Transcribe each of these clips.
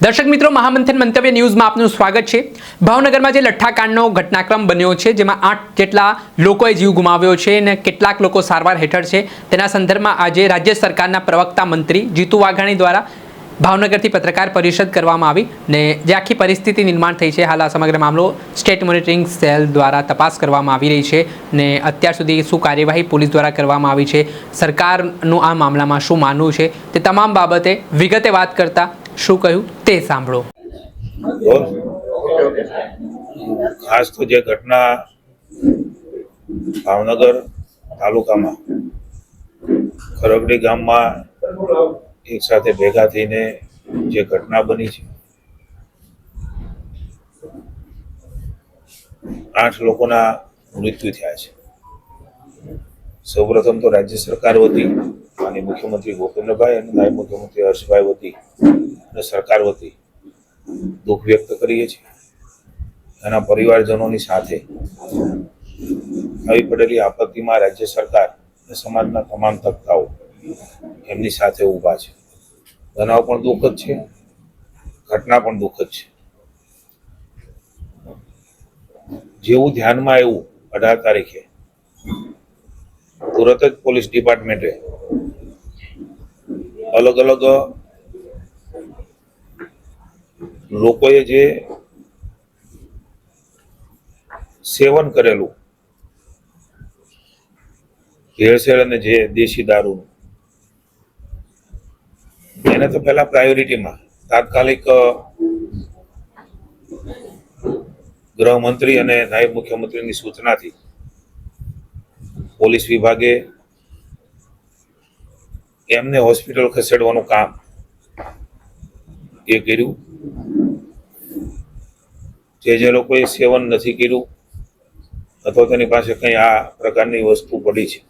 દર્શક મિત્રો, મહામંથન મંતવ્ય ન્યૂઝમાં આપનું સ્વાગત છે। ભાવનગરમાં જે લઠ્ઠાકાંડનો ઘટનાક્રમ બન્યો છે, જેમાં 8 જેટલા લોકોએ જીવ ગુમાવ્યો છે અને કેટલાક લોકો સારવાર હેઠળ છે, તેના સંદર્ભમાં આજે રાજ્ય સરકારના પ્રવક્તા મંત્રી જીતુ વાઘાણી દ્વારા ભાવનગરથી પત્રકાર પરિષદ કરવામાં આવી ને જે આખી પરિસ્થિતિ નિર્માણ થઈ છે, હાલ આ સમગ્ર મામલો સ્ટેટ મોનિટરિંગ સેલ દ્વારા તપાસ કરવામાં આવી રહી છે ને અત્યાર સુધી શું કાર્યવાહી પોલીસ દ્વારા કરવામાં આવી છે, સરકારનું આ મામલામાં શું માનવું છે, તે તમામ બાબતે વિગતે વાત કરતા શું કહ્યું તે સાંભળો। ખાસ તો જે ઘટના ભાવનગર તાલુકામાં ખરગડી ગામમાં એક સાથે ભેગા થઈને જે ઘટના બની છે, 8 લોકોના મૃત્યુ થયા છે। સૌપ્રથમ તો રાજ્ય સરકાર વતી માનનીય મુખ્યમંત્રી ભૂપેન્દ્રભાઈ અને નાયબ મુખ્યમંત્રી હર્ષભાઈ વતી અને સરકાર વતી દુઃખ વ્યક્ત કરીએ છીએ। એના પરિવારજનોની સાથે આવી પડેલી આપત્તિમાં રાજ્ય સરકાર અને સમાજના તમામ તબક્કાઓ એમની સાથે ઊભા છે। બનાવ પણ દુઃખદ છે, ઘટના પણ દુઃખદ છે। જેવું ધ્યાનમાં આવ્યું 18 તારીખે તુરત જ પોલીસ ડિપાર્ટમેન્ટે અલગ અલગ લોકોએ જે સેવન કરેલું ભેળસેળ અને જે દેશી દારૂ એને તો પહેલા પ્રાયોરિટીમાં તાત્કાલિક ગૃહમંત્રી અને નાયબ મુખ્યમંત્રીની સૂચનાથી પોલીસ વિભાગે એમને હોસ્પિટલ ખસેડવાનું કામ એ કર્યું। જે લોકોએ સેવન નથી કર્યું અથવા તેની પાસે કંઈ આ પ્રકારની વસ્તુ પડી છે,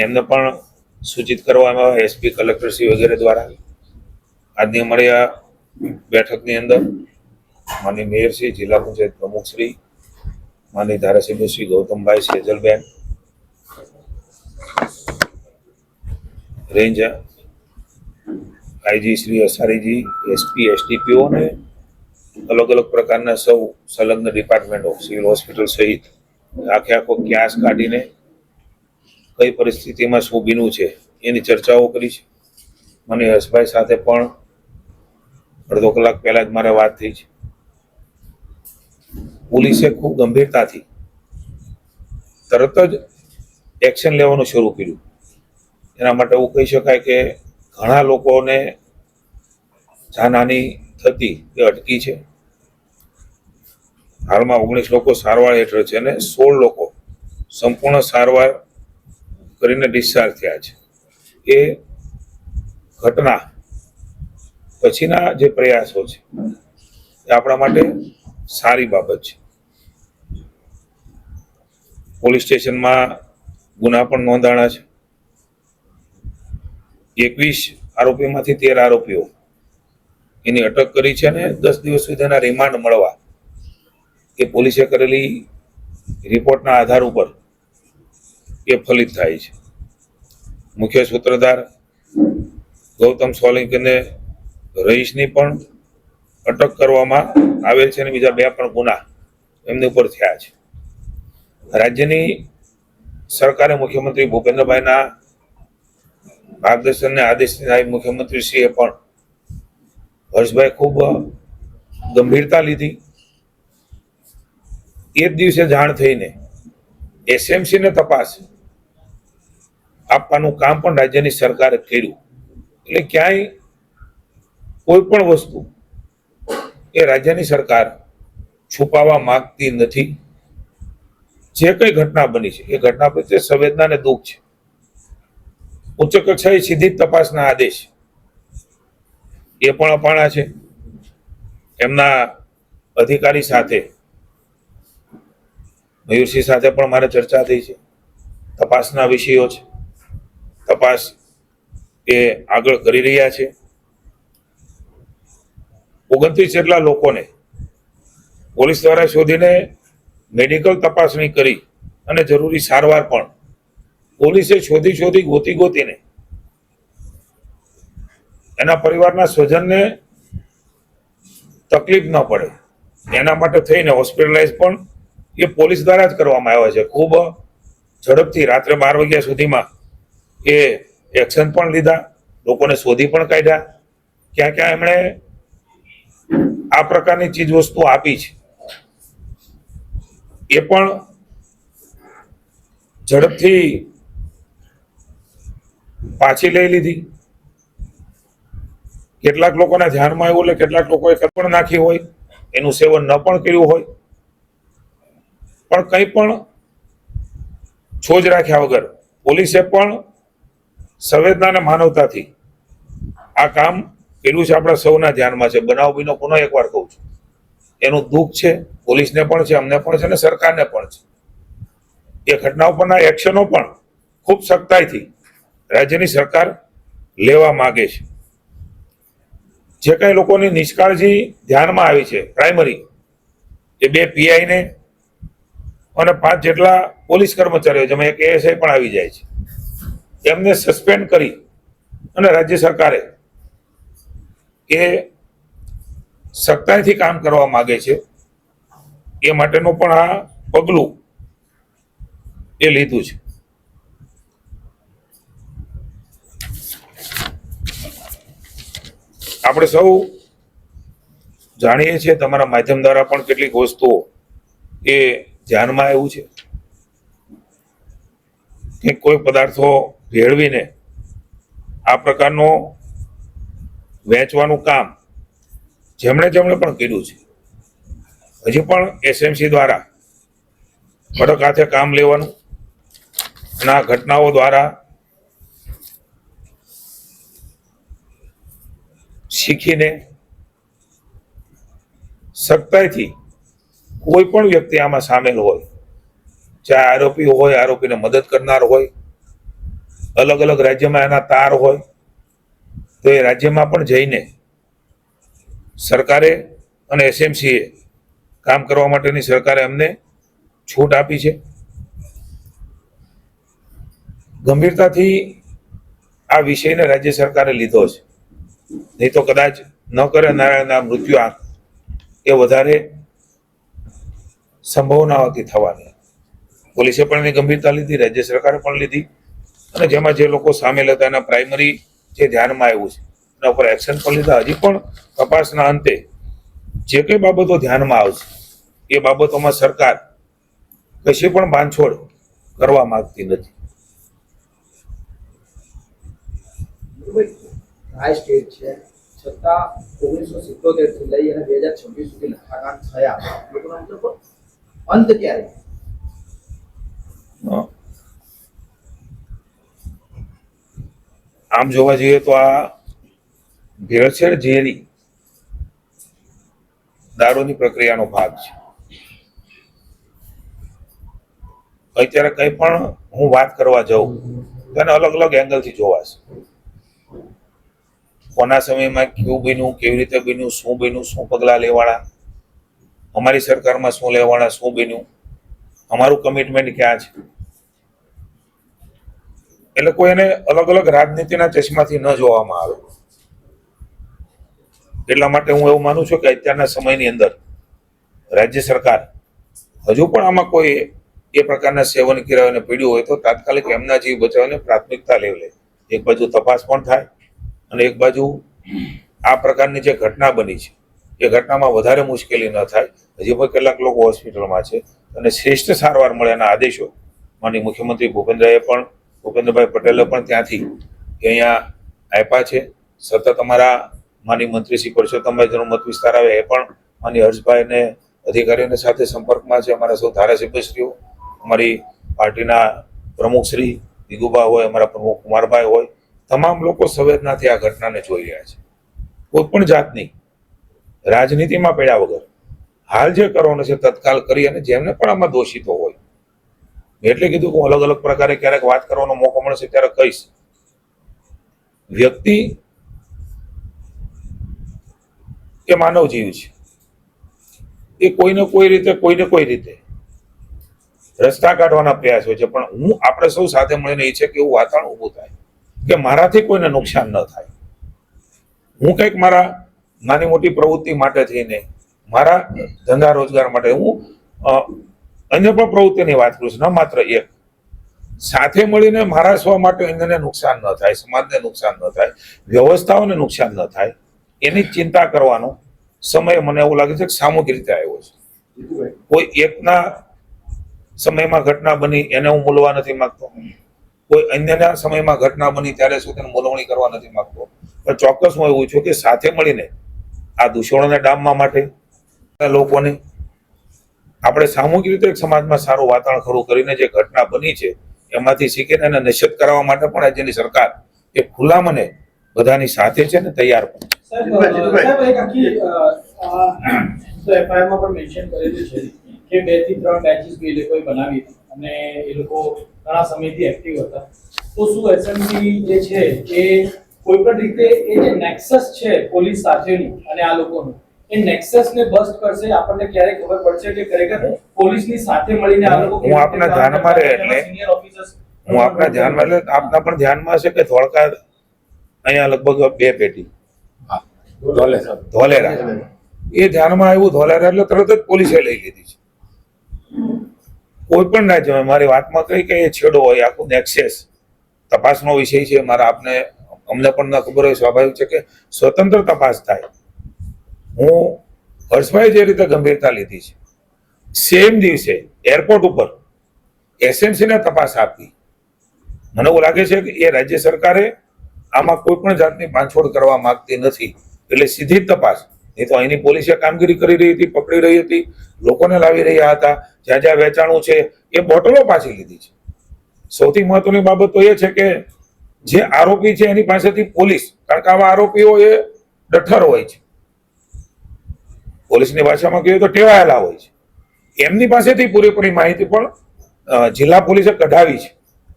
એમને પણ સૂચિત કરવામાં આવે। એસપી, કલેક્ટરશ્રી વગેરે દ્વારા આજની અમારી આ બેઠકની અંદર માનનીય મેયરશ્રી, જિલ્લા પંચાયત પ્રમુખશ્રી, માનનીય ધારાસભ્ય શ્રી ગૌતમભાઈ, સેજલબેન, રેન્જ આઈજી શ્રી અસારીજી, એસપી, એસડીપીઓ અને અલગ અલગ પ્રકારના સૌ સંલગ્ન ડિપાર્ટમેન્ટો, સિવિલ હોસ્પિટલ સહિત આખો ક્યાસ કાઢીને કઈ પરિસ્થિતિમાં શું બન્યું છે એની ચર્ચાઓ કરી છે। મને હર્ષભાઈ સાથે પણ અડધો કલાક પહેલા જ મારે વાત થઈ છે। પોલીસે ખૂબ ગંભીરતાથી તરત જ એક્શન લેવાનું શરૂ કર્યું। એના માટે એવું કહી શકાય કે ઘણા લોકોને જાનહાનિ થતી એ અટકી છે। હાલમાં 19 લોકો સારવાર હેઠળ છે અને 16 લોકો સંપૂર્ણ સારવાર કરીને ડિસ્ચાર્જ થયા છે। એ ઘટના પછીના જે પ્રયાસો છે એ આપણા માટે સારી બાબત છે। પોલીસ સ્ટેશનમાં ગુના પણ નોંધાણા છે। 21 આરોપીમાંથી 13 આરોપીઓ એની અટક કરી છે અને 10 દિવસ સુધીના રિમાન્ડ મળવા એ પોલીસે કરેલી રિપોર્ટના આધાર ઉપર એ ફલિત થાય છે। મુખ્ય સૂત્રધાર ગૌતમ સોલંકીને રહીશની પણ અટક કરવામાં આવેલ છે અને બીજા 2 પણ ગુના એમની ઉપર થયા છે। રાજ્યની સરકારે મુખ્યમંત્રી ભૂપેન્દ્રભાઈના માર્ગદર્શન અને આદેશથી નાયબ મુખ્યમંત્રીશ્રીએ પણ હર્ષભાઈ ખૂબ ગંભીરતા લીધી। એ જ દિવસે જાણ થઈને એસએમસીને તપાસ આપવાનું કામ પણ રાજ્યની સરકારે કર્યું। એટલે ક્યાંય કોઈ પણ વસ્તુ એ રાજ્યની સરકાર છુપાવવા માંગતી નથી। જે કઈ ઘટના બની છે એ ઘટના પ્રત્યે સંવેદના અને દુઃખ છે। ઉચ્ચ કક્ષાએ સીધી તપાસના આદેશ એ પણ અપાણા છે। એમના અધિકારી સાથે મયુરસિંહ સાથે પણ મારે ચર્ચા થઈ છે। તપાસના વિષયો છે, તપાસ એ આગળ કરી રહ્યા છે। 29 જેટલા લોકોને પોલીસ દ્વારા શોધીને મેડિકલ તપાસણી કરી અને જરૂરી સારવાર પણ પોલીસે શોધી ગોતીને એના પરિવારના સ્વજનને તકલીફ ન પડે એના માટે થઈને હોસ્પિટલાઇઝ પણ એ પોલીસ દ્વારા જ કરવામાં આવ્યા છે. ખૂબ ઝડપથી રાત્રે 12 વાગ્યા સુધીમાં એ એક્શન પણ લીધા, લોકોને શોધી પણ કાઢ્યા. ક્યાં ક્યાં એમણે આ પ્રકારની ચીજ વસ્તુ આપી છે એ પણ ઝડપથી પાછી લઈ લીધી. કેટલાક લોકોના ધ્યાનમાં આવ્યું એટલે કેટલાક લોકોએ પણ નાખી હોય, એનું સેવન ન પણ કર્યું હોય, પણ કંઈ પણ છોજ રાખ્યા વગર પોલીસે પણ સંવેદના અને માનવતાથી આ કામ કર્યું છે. આપણા સૌના ધ્યાનમાં છે. બનાવ બીનો પુનઃ એકવાર કહું છું, એનું દુઃખ છે પોલીસને પણ છે, અમને પણ છે અને સરકારને પણ છે. એ ઘટના ઉપરના એક્શનો પણ ખૂબ સખ્તાઈથી રાજ્યની સરકાર લેવા માંગે છે. જે કઈ લોકોની નિષ્કાળજી ધ્યાનમાં આવી છે, પ્રાઇમરી એ 2 PI ને અને 5 જેટલા પોલીસ કર્મચારીઓ, જેમાં એક ASI પણ આવી જાય છે, એમને સસ્પેન્ડ કરી અને રાજ્ય સરકારે એ સખ્તાઈથી કામ કરવા માંગે છે. એ માટેનું પણ આ પગલું એ લીધું છે. આપણે સૌ જાણીએ છીએ, તમારા માધ્યમ દ્વારા પણ કેટલીક વસ્તુઓ એ ધ્યાનમાં આવ્યું છે કે કોઈ પદાર્થો ભેળવીને આ પ્રકારનો વેચવાનું કામ જેમણે પણ કર્યું છે, હજી પણ SMC દ્વારા કડક હાથે કામ લેવાનું અને આ ઘટનાઓ દ્વારા શીખીને સખ્તાઈથી કોઈ પણ વ્યક્તિ આમાં સામેલ હોય, ચાહે આરોપી હોય, આરોપીને મદદ કરનાર હોય, અલગ અલગ રાજ્યમાં એના તાર હોય, તો એ રાજ્યમાં પણ જઈને સરકારે અને SMCએ કામ કરવા માટેની સરકારે અમને છૂટ આપી છે. ગંભીરતાથી આ વિષયને રાજ્ય સરકારે લીધો છે, નહીં તો કદાચ ન કરે નારાયણના મૃત્યુ આંક એ વધારે સંભાવનાઓથી થવાની. પોલીસે પણ એની ગંભીરતા લીધી, રાજ્ય સરકારે પણ લીધી અને જેમાં જે લોકો સામેલ હતા એના પ્રાઇમરી જે ધ્યાનમાં આવ્યું છે એના ઉપર એક્શન પણ લીધા. હજી પણ તપાસના અંતે જે કઈ બાબતો ધ્યાનમાં આવશે એ બાબતોમાં સરકાર કશી પણ બાંધછોડ કરવા માંગતી નથી. હાઈ સ્ટેટ છે છતાં 1977 થી લઈ અને 2026 સુધી લખાકાંડ થયા. લોકોનો મતલબ અંત ક્યારે? આમ જોવા જઈએ તો આ ભેળસેળ ઝેરી દારૂની પ્રક્રિયાનો ભાગ છે. અત્યારે કંઈ પણ હું વાત કરવા જાઉં તો એને અલગ અલગ એંગલથી જોવાશે. કોના સમયમાં કેવું બન્યું, કેવી રીતે બન્યું, શું બન્યું, શું પગલાં લેવાના, અમારી સરકારમાં શું લેવાના, શું બન્યું, અમારું કમિટમેન્ટ ક્યાં છે. એટલે કોઈ એને અલગ અલગ રાજનીતિના ચશ્માથી ન જોવામાં આવે. એટલા માટે હું એવું માનું છું કે અત્યારના સમયની અંદર રાજ્ય સરકાર હજુ પણ આમાં કોઈ એ પ્રકારના સેવન કર્યાને પીડ્યું હોય તો તાત્કાલિક એમના જીવ બચાવને પ્રાથમિકતા લેવલે એક બાજુ તપાસ પણ થાય અને એક બાજુ આ પ્રકારની જે ઘટના બની છે એ ઘટનામાં વધારે મુશ્કેલી ન થાય. હજી પણ કેટલાક લોકો હોસ્પિટલમાં છે અને શ્રેષ્ઠ સારવાર મળે એના આદેશો માનનીય મુખ્યમંત્રી ભૂપેન્દ્રભાઈ પટેલે પણ ત્યાંથી અહીંયા આપ્યા છે. સતત અમારા માનનીય મંત્રી શ્રી પરસોત્તમભાઈ જેનો મત વિસ્તાર આવે એ પણ માનનીય હર્ષભાઈને અધિકારીઓને સાથે સંપર્કમાં છે. અમારા સૌ ધારાસભ્યશ્રીઓ, અમારી પાર્ટીના પ્રમુખ શ્રી દિગુભા હોય, અમારા પ્રમુખ કુમારભાઈ હોય, તમામ લોકો સંવેદનાથી આ ઘટનાને જોઈ રહ્યા છે. કોઈ પણ જાતની રાજનીતિમાં પડ્યા વગર હાલ જે કરવાનું છે તત્કાલ કરી અને જેમને પણ આમાં દોષિતો હોય, એટલે કીધું કે હું અલગ અલગ પ્રકારે ક્યારેક વાત કરવાનો મોકો મળશે ત્યારે કહીશ. વ્યક્તિ એ માનવ જીવ છે, એ કોઈને કોઈ રીતે રસ્તા કાઢવાના પ્રયાસ હોય છે. પણ હું આપણે સૌ સાથે મળીને ઈચ્છે કે એવું વાતાવરણ ઊભું થાય કે મારાથી કોઈને નુકસાન ન થાય. હું કંઈક મારા નાની મોટી પ્રવૃત્તિ માટે થઈને, મારા ધંધા રોજગાર માટે હું અન્ય પણ પ્રવૃત્તિની વાત કરું છું, ન માત્ર એક. સાથે મળીને મારા સ્વ માટે અન્યને નુકસાન ન થાય, સમાજને નુકસાન ન થાય, વ્યવસ્થાઓને નુકસાન ન થાય, એની ચિંતા કરવાનો સમય મને એવું લાગે છે કે સામૂહિક રીતે આવ્યો છે. જીતુભાઈ, કોઈ એકના સમયમાં ઘટના બની એને હું મૂલવા નથી માંગતો, કોઈ અન્યના સમયમાં ઘટના બની ત્યારે શું તેને મૂલવણી કરવા નથી માંગતો, પણ ચોક્કસ હું એવું છું કે સાથે મળીને આ દૂષણોને ડામવા માટે લોકોને આપણે સામૂહિક રીતે એક સમાજમાં સારું વાતાવરણ ખરું કરીને જે ઘટના બની છે એમાંથી શીખીને એને નિષેધ કરાવવા માટે પણ રાજ્યની સરકાર એ ખુલ્લા મને બધાની સાથે છે ને તૈયાર પણ. જીતુભાઈ. સાહેબ, એક આખી તો FIR માં પણ મેન્શન કરેલું છે કે 2 થી 3 બેચીસ બી એ લોકોએ બનાવી હતી અને એ લોકો ઘણા સમયથી એક્ટિવ હતા. તો શું એસએમસી જે છે એ કોઈ પણ રીતે એ જે નેક્સસ છે પોલીસ સાથેનું અને આ લોકોનું, એ નેક્સસને બસ્ટ કરશે? આપણને ક્યારે ખબર પડશે કે ખરેખર પોલીસની સાથે મળીને આ લોકો હું આપના ધ્યાનમાં રહે એટલે સિનિયર ઓફિસર્સ હું આપના ધ્યાનમાં એટલે આપના પણ ધ્યાનમાં હશે કે ધોળકા અહીંયા લગભગ 2 પેટી ધોલેરા એ ધ્યાનમાં આવ્યું. ધોલેરા એટલે તરત જ પોલીસે લઈ લીધી છે. કોઈ પણ રાજ્યમાં મારી વાતમાં કઈ કે એ છેડો હોય, આખું નેક્સેસ તપાસનો વિષય છે. મારા આપને અમને પણ ન ખબર હોય, સ્વાભાવિક છે કે સ્વતંત્ર તપાસ થાય. હું હર્ષભાઈ જે રીતે ગંભીરતા લીધી છે, સેમ દિવસે એરપોર્ટ ઉપર એસએમસી ને તપાસ આપી, મને એવું લાગે છે કે એ રાજ્ય સરકારે આમાં કોઈ પણ જાતની બાંધછોડ કરવા માંગતી નથી, એટલે સીધી જ તપાસ. નહીં તો અહીંની પોલીસે કામગીરી કરી રહી હતી, પકડી રહી હતી, લોકોને લાવી રહ્યા હતા. જ્યાં જ્યાં વેચાણું છે એ બોટલો પાછી લીધી છે. સૌથી મહત્વની બાબત તો એ છે કે જે આરોપી છે એની પાસેથી પોલીસ, કારણ કે આવા આરોપીઓ એ ડઠર હોય છે, પોલીસની ભાષામાં કહીએ તો ટેવાયેલા હોય છે, એમની પાસેથી પૂરેપૂરી માહિતી પણ જિલ્લા પોલીસે કઢાવી છે.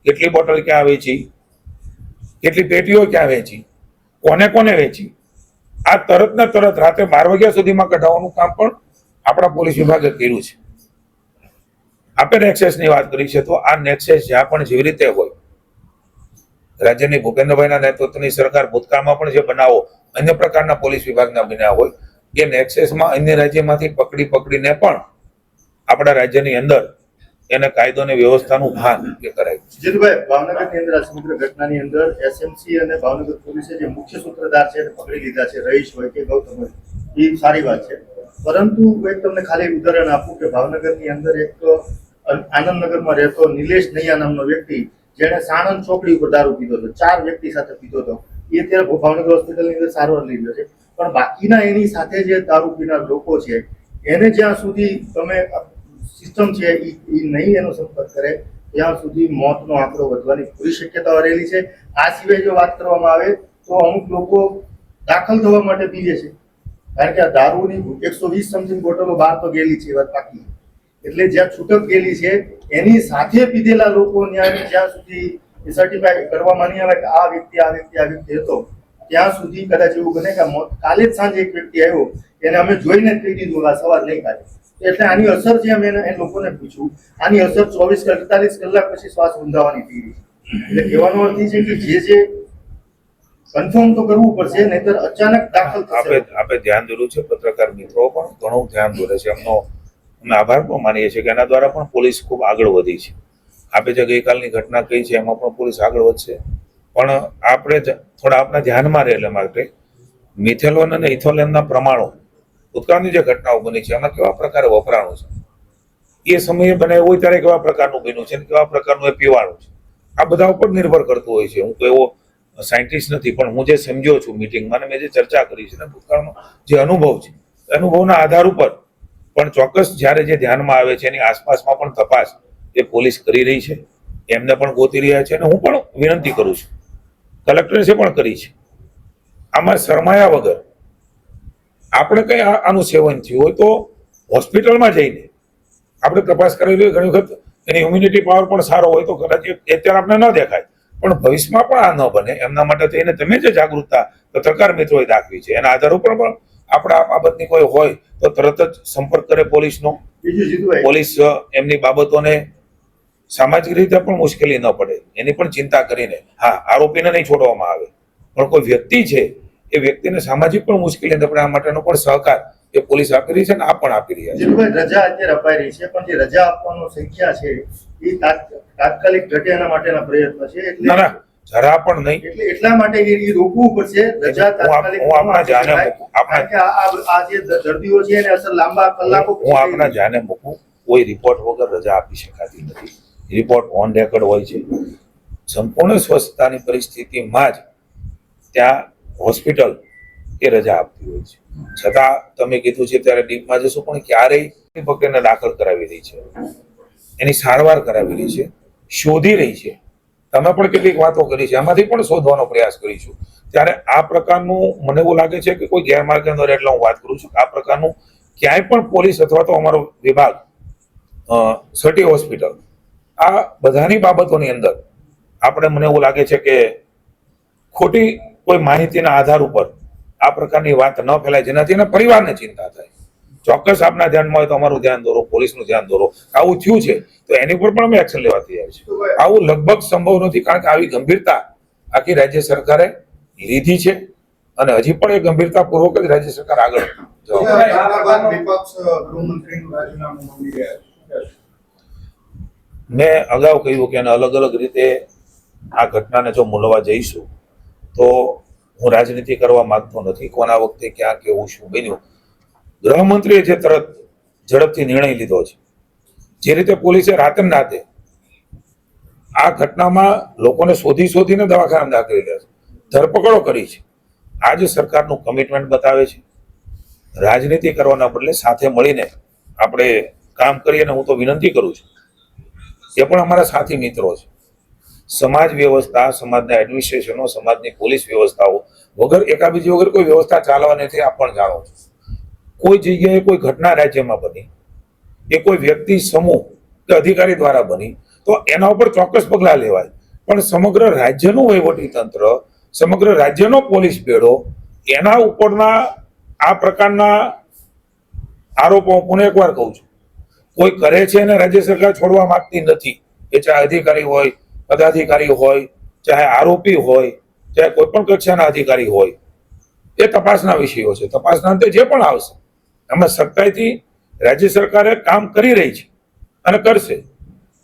કેટલી બોટલ ક્યાં વેચી, કેટલી પેટીઓ ક્યાં વેચી, કોને કોને વેચી, આ તરત ને તરત રાતે 12 વાગ્યા સુધીમાં કઢાવવાનું કામ પણ આપણા પોલીસ વિભાગે કર્યું છે. આપણે નેક્સેસની વાત કરી છે, તો આ નેક્સેસ જ્યાં પણ જેવી રીતે હોય, રાજ્યની ભૂપેન્દ્રભાઈના નેતૃત્વની સરકાર ભૂતકાળમાં પણ જે બનાવો અન્ય પ્રકારના પોલીસ વિભાગના બન્યા હોય, એ નેક્સેસમાં અન્ય રાજ્યમાંથી પકડીને પણ આપણા રાજ્યની અંદર એને કાયદો અને વ્યવસ્થાનું ભાન એ કરાયું. જીતુભાઈ, ભાવનગરની અંદર આ સમગ્ર ઘટનાની અંદર એસએમસી અને ભાવનગર પોલીસે જે મુખ્ય સૂત્રધાર છે એને પકડી લીધા છે, રહીશ હોય કે ગૌતમ હોય, એ સારી વાત છે. પરંતુ એક તમને ખાલી ઉદાહરણ આપું કે ભાવનગરની અંદર એક આનંદનગરમાં રહેતો નિલેશ નૈયા નામનો વ્યક્તિ, જેણે સાણંદ ચોકડી ઉપર દારૂ પીધો હતો, 4 વ્યક્તિ સાથે પીધો હતો, એ અત્યારે ભાવનગર હોસ્પિટલની અંદર સારવાર લઈ રહ્યો છે. પણ બાકીના એની સાથે જે દારૂ પીનાર લોકો છે એને જ્યાં સુધી તમે સિસ્ટમ છે એ નહીં એનો સંપર્ક કરે ત્યાં સુધી મોતનો આંકડો વધવાની પૂરી શક્યતાઓ રહેલી છે. આ સિવાય જો વાત કરવામાં આવે તો અમુક લોકો દાખલ થવા માટે પીએ છે, કારણ કે આ દારૂની 120 સમથિંગ બોટલો બહાર તો ગયેલી છે, એ વાત પાકી. એટલે જ્યાં છૂટક ગયેલી છે એની સાથે પીધેલા લોકો જ્યાં સુધી સર્ટિફાઈ કરવામાં નહીં આવે કે આ વ્યક્તિ હતો, ત્યાં સુધી કદાચ એવું બને કે કાલે જ સાંજે એક વ્યક્તિ આવ્યો એને અમે જોઈને જ કહી દીધું આ સવાર નહીં કાઢે. એટલે આની અસર છે, અમે એ લોકોને પૂછ્યું, આની અસર 24 કે 48 કલાક પછી શ્વાસ રૂંધાવાની થઈ રહી છે. એટલે કહેવાનો અર્થ એ છે કે જે કન્ફર્મ તો કરવું પડશે, નહીતર અચાનક દાખલ થશે. આપણે ધ્યાન દોર્યું છે, પત્રકાર મિત્રો પણ ઘણું ધ્યાન દોરે છે, એમનો અમે આભાર પણ માનીએ છીએ કે એના દ્વારા પણ પોલીસ ખૂબ આગળ વધી છે. આપણે જે ગઈકાલની ઘટના કહી છે એમાં પણ પોલીસ આગળ વધશે, પણ આપણે થોડા આપણા ધ્યાનમાં રહે એટલે માટે મિથેલોન અને ઇથોલેનના પ્રમાણો ભૂતકાળની જે ઘટનાઓ બની છે એમાં કેવા પ્રકારે વપરાણું છે, એ સમયે બનાવ્યું હોય ત્યારે કેવા પ્રકારનું બન્યું છે, કેવા પ્રકારનું એ પીવાનું છે, આ બધા ઉપર નિર્ભર કરતું હોય છે. હું કોઈ એવો સાયન્ટિસ્ટ નથી, પણ હું જે સમજ્યો છું મિટિંગમાં અને મેં જે ચર્ચા કરી છે ને ભૂતકાળનો જે અનુભવ છે, અનુભવના આધાર ઉપર પણ ચોક્કસ જ્યારે જે ધ્યાનમાં આવે છે એની આસપાસમાં પણ તપાસ એ પોલીસ કરી રહી છે, એમને પણ ગોતી રહ્યા છે. અને હું પણ વિનંતી કરું છું, કલેક્ટરે પણ કરી છે, આમાં શરમાયા વગર આપણે કઈ આનું સેવન થયું હોય તો હોસ્પિટલમાં જઈને આપણે તપાસ કરેલી. ઘણી વખત એની ઇમ્યુનિટી પાવર પણ સારો હોય તો કદાચ અત્યારે આપણે ન દેખાય, પણ ભવિષ્યમાં પણ આ ન બને એમના માટે થઈને તમે જે જાગૃતતા પત્રકાર મિત્રોએ દાખવી છે એના આધાર ઉપર પણ આપણા આ બાબતની કોઈ હોય તો તરત જ સંપર્ક કરે પોલીસનો. બીજું જીતુભાઈ, પોલીસ એમની બાબતોને સામાજિક રીતે પણ મુશ્કેલી ન પડે એની પણ ચિંતા કરીને, હા આરોપીને નહીં છોડવામાં આવે, પણ કોઈ વ્યક્તિ છે એ વ્યક્તિને સામાજિક પણ મુશ્કેલી નથી, પણ આ માટેનો પણ સહકાર એ પોલીસ આપી રહી છે અને આ પણ આપી રહ્યા છે. જીતુભાઈ, રજા અત્યારે અપાઈ રહી છે, પણ જે રજા આપવાનો સંખ્યા છે એ તાત્કાલિક ઘટે એના માટેના પ્રયત્ન છે. ના ના, જરા પણ નહીં. એટલે એટલા માટે એ રોકવું પડશે. રજા તાત્કાલિક હું આપણા ધ્યાને મૂકું. કારણ કે આ જે દર્દીઓ છે એને અસર લાંબા કલાકો હું આપણા ધ્યાને મૂકું, કોઈ રિપોર્ટ વગર રજા આપી શકાતી નથી. રિપોર્ટ ઓન રેકોર્ડ હોય છે. સંપૂર્ણ સ્વસ્થતાની પરિસ્થિતિમાં જ ત્યાં હોસ્પિટલ એ રજા આપતી હોય છે. છતાં તમે કીધું છે ત્યારે ડીપમાં જશું, પણ ક્યારેય ફક્ત એને દાખલ કરાવી રહી છે, એની સારવાર કરાવી રહી છે, શોધી રહી છે. તમે પણ કેટલીક વાતો કરી છે, એમાંથી પણ શોધવાનો પ્રયાસ કરીશું. ત્યારે આ પ્રકારનું મને એવું લાગે છે કે કોઈ ગેરમાર્ગે ન રહે, એટલે હું વાત કરું છું કે આ પ્રકારનું ક્યાંય પણ પોલીસ અથવા તો અમારો વિભાગ સટી હોસ્પિટલ આ બધાની બાબતોની અંદર આપણે મને એવું લાગે છે કે ખોટી કોઈ માહિતીના આધાર ઉપર આ પ્રકારની વાત ન ફેલાય, જેનાથી એના પરિવારને ચિંતા થાય. ચોક્કસ આપના ધ્યાનમાં હોય તો અમારું ધ્યાન દોરો, પોલીસનું ધ્યાન દોરો. આવું થયું છે તો એની પર પણ અમે એક્શન લેવા તૈયાર છીએ. આવું લગભગ સંભવ નથી, કારણ કે આવી ગંભીરતા આખી રાજ્ય સરકારે લીધી છે અને હજી પણ એ ગંભીરતા પૂર્વક જ રાજ્ય સરકાર આગળ મેં અગાઉ કહ્યું કે અલગ અલગ રીતે આ ઘટનાને જો મૂલવા જઈશું તો હું રાજનીતિ કરવા માંગતો નથી. કોના વખતે ક્યાં કેવું શું બન્યું, ગૃહમંત્રીએ જે તરત ઝડપથી નિર્ણય લીધો છે, જે રીતે પોલીસે રાતે રાતે આ ઘટનામાં લોકોને શોધીને દવાખાનામાં દાખલ કર્યા છે, ધરપકડો કરી છે, આ જે સરકારનું કમિટમેન્ટ બતાવે છે. રાજનીતિ કરવાના બદલે સાથે મળીને આપણે કામ કરીએ, અને હું તો વિનંતી કરું છું, એ પણ અમારા સાથી મિત્રો છે. સમાજ વ્યવસ્થા, સમાજના એડમિનિસ્ટ્રેશનો, સમાજની પોલીસ વ્યવસ્થાઓ વગર એકાબીજી વગર કોઈ વ્યવસ્થા ચાલવા નથી. આપ પણ જાણો છો, કોઈ જગ્યાએ કોઈ ઘટના રાજ્યમાં બની, એ કોઈ વ્યક્તિ, સમૂહ કે અધિકારી દ્વારા બની તો એના ઉપર ચોક્કસ પગલાં લેવાય. પણ સમગ્ર રાજ્યનું વહીવટી તંત્ર, સમગ્ર રાજ્યનો પોલીસ બેડો, એના ઉપરના આ પ્રકારના આરોપો, હું એકવાર કહું છું, કોઈ કરે છે અને રાજ્ય સરકાર છોડવા માંગતી નથી. એ ચાહે અધિકારી હોય, પદાધિકારી હોય, ચાહે આરોપી હોય, ચાહે કોઈ પણ કક્ષાના અધિકારી હોય, એ તપાસના વિષયો છે. તપાસના અંતે જે પણ આવશે, એમાં સખ્તાઈથી રાજ્ય સરકારે કામ કરી રહી છે અને કરશે.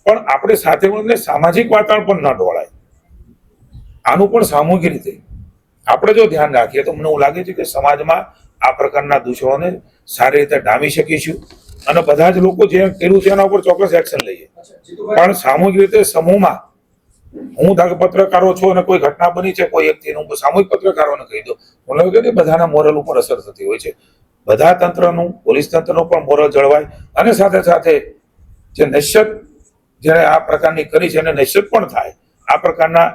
પણ આપણે સાથે મળીને સામાજિક વાતાવરણ પણ ન ઢોળાય. આનું પણ સામૂહિક રીતે આપણે જો ધ્યાન રાખીએ તો મને એવું લાગે છે કે સમાજમાં આ પ્રકારના દૂષણોને સારી રીતે ડામી શકીશું અને બધા જ લોકો જે કર્યું છે એના ઉપર ચોક્કસ એક્શન લઈએ. પણ સામૂહિક રીતે સમૂહમાં, હું ધારો પત્રકારો છો અને કોઈ ઘટના બની છે કોઈ વ્યક્તિનું, સામૂહિક પત્રકારોને કહી દો, મને લાગે કે બધાના મોરલ ઉપર અસર થતી હોય છે. બધા તંત્રનું, પોલીસ તંત્રનું પણ મોરલ જળવાય અને સાથે સાથે જે નશ્યત જેને આ પ્રકારની કરી છે એને નશ્યત પણ થાય. આ પ્રકારના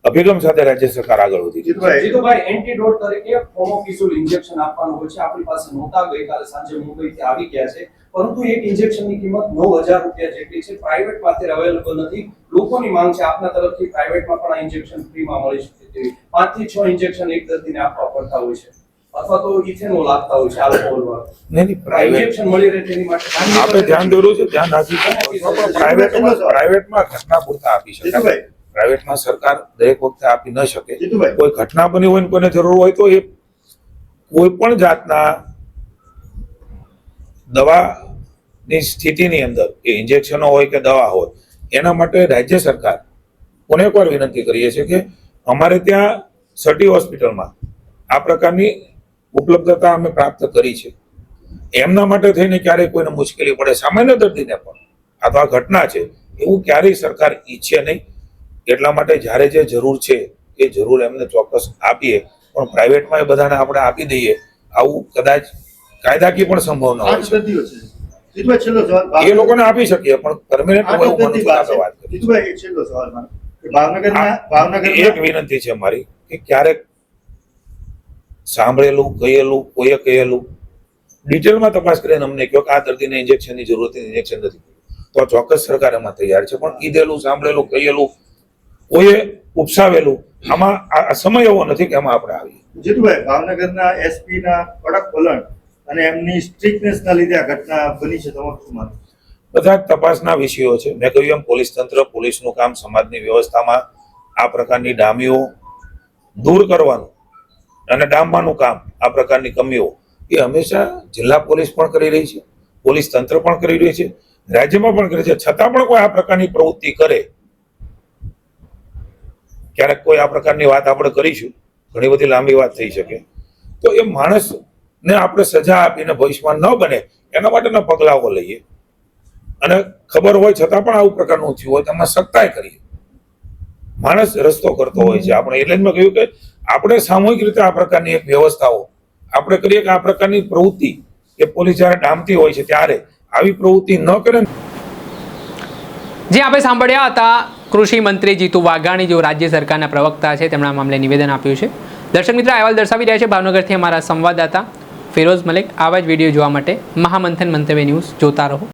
અભિગમ સાથે રાજ્ય સરકાર આગળ વધી છે. જીતુભાઈ, એન્ટીડોટ તરીકે ફોમોફિઝોલ ઇન્જેક્શન આપવાનું હોય છે. આપણી પાસે નહોતા, ગઈકાલે સાંજે મુંબઈથી આવી ગયા છે, પરંતુ એક ઇન્જેક્શનની કિંમત 9000 રૂપિયા જેટલી છે. પ્રાઇવેટમાં અત્યારે અવેલેબલ નથી. લોકોની માંગ છે આપના તરફથી પ્રાઇવેટમાં પણ આ ઇન્જેક્શન ફ્રીમાં મળી શકે તેવી. 5 થી 6 ઇન્જેક્શન એક દર્દીને આપવા પડતા હોય છે, અથવા તો ઇથેનોલ આપતા હોય છે આલ્કોહોલ. નહીં, પ્રાઇવેટ ઇન્જેક્શન મળી રહે તેની માટે આપણે ધ્યાન દોર્યું છે, ધ્યાન રાખીશું. પ્રાઇવેટમાં ઘટના પૂરતા આપી શકાય. પ્રાઇવેટમાં સરકાર દરેક વખતે આપી ન શકે. કોઈ ઘટના બની હોય ને કોઈને જરૂર હોય તો એ કોઈ પણ જાતના દવાની સ્થિતિની અંદર, એ ઇન્જેક્શનો હોય કે દવા હોય, એના માટે રાજ્ય સરકાર કોને એકવાર વિનંતી કરીએ છીએ કે અમારે ત્યાં સટી હોસ્પિટલમાં આ પ્રકારની ઉપલબ્ધતા અમે પ્રાપ્ત કરી છે. એમના માટે થઈને ક્યારેય કોઈને મુશ્કેલી પડે, સામાન્ય દર્દીને પણ, આ તો આ ઘટના છે, એવું ક્યારેય સરકાર ઈચ્છે નહીં. એટલા માટે જ્યારે જે જરૂર છે એ જરૂર એમને ચોક્કસ આપીએ. પણ પ્રાઇવેટમાં એ બધાને આપણે આપી દઈએ, આવું કદાચ કાયદાકીય પણ સંભવ ન હોય છે. એ લોકોને આપી શકીએ, પણ પરમેનન્ટ હોય એવું મને વાત કરી. એક વિનંતી છે મારી કે ક્યારેક સાંભળેલું, કહેલું, કોઈએ કહેલું ડિટેલમાં તપાસ કરીને અમને કહો કે આ દર્દીને ઇન્જેક્શનની જરૂર હતી, ઇન્જેક્શન નથી, તો ચોક્કસ સરકાર એમાં તૈયાર છે. પણ કીધેલું, સાંભળેલું, કહેલું, કોઈએ ઉપસાવેલું, આમાં આ સમય એવો નથી કે એમાં આપણે આવીએ. જીતુભાઈ, ભાવનગરના એસપી ના કડક વલણ અને એમની સ્ટ્રિક્ટનેસ ના લીધે આ ઘટના બની છે, તમારું શું માનવું? બધા જ તપાસના વિષયો છે. મેં કહ્યું એમ પોલીસ તંત્ર, પોલીસનું કામ સમાજની વ્યવસ્થામાં આ પ્રકારની ડામીઓ દૂર કરવાનું અને ડામવાનું કામ, આ પ્રકારની કમીઓ એ હંમેશા જિલ્લા પોલીસ પણ કરી રહી છે, પોલીસ તંત્ર પણ કરી રહી છે, રાજ્યમાં પણ કરે છે. છતાં પણ કોઈ આ પ્રકારની પ્રવૃત્તિ કરે, ક્યારેક કોઈ આ પ્રકારની વાત આપણે કરીશું, ઘણી બધી લાંબી વાત થઈ શકે, તો એ માણસને આપણે સજા આપીને ભવિષ્યમાં ન બને એના માટેના પગલાઓ લઈએ. અને ખબર હોય છતાં પણ આવું પ્રકારનું થયું હોય તો એમાં સખ્તાઈ કરીએ. માણસ રસ્તો કરતો હોય છે, આપણે એટલે જ મેં કહ્યું કે આપણે સામૂહિક રીતે આ પ્રકારની એક વ્યવસ્થાઓ આપણે કરીએ કે આ પ્રકારની પ્રવૃત્તિ એ પોલીસ જ્યારે ડામતી હોય છે ત્યારે આવી પ્રવૃત્તિ ન કરે. જે આપણે સાંભળ્યા હતા કૃષિ મંત્રી જીતુ વાઘાણી, જેઓ રાજ્ય સરકારના પ્રવક્તા છે, તેમના મામલે નિવેદન આપ્યું છે. દર્શક મિત્રો, અહેવાલ દર્શાવી રહ્યા છે ભાવનગરથી અમારા સંવાદદાતા ફિરોઝ મલિક. આવા જ વિડીયો જોવા માટે મહામંથન મંતવ્ય ન્યૂઝ જોતા રહો.